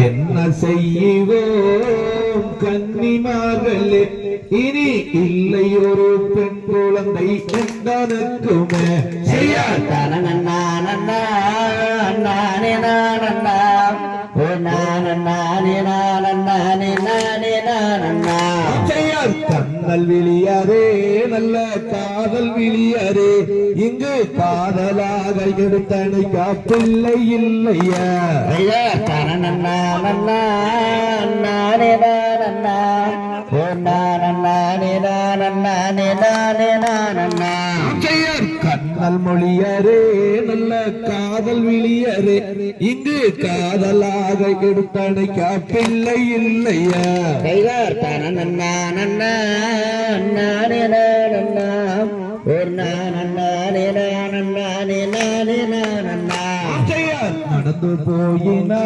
என்ன செய்வோம் கன்னிமார்களே இனி இல்லை ஒரு பெண் குழந்தை என்றனுக்குமே செய்யா நன்னா நன்னா நானே நன்னா ஓ நானே நானே நன்னா செய்யார் கண்ணல் விழியாரே நல்ல காதல் விழியாரே இங்கு காதலாக எடுத்தனைக்கா பிள்ளை இல்லையா நன்னா நன்னா நானே நன்னா ஓ நானே நன்னா செய்யார் கண்ணல் மொழியாரே நல்ல காதல் விழியாரே இங்கு காதலாக எடுத்தனைக்கா பிள்ளை இல்லையா நன்னா நன்னா நானே நன்னா ஓ நானே நன்னா செய்யார் நடந்து போயினா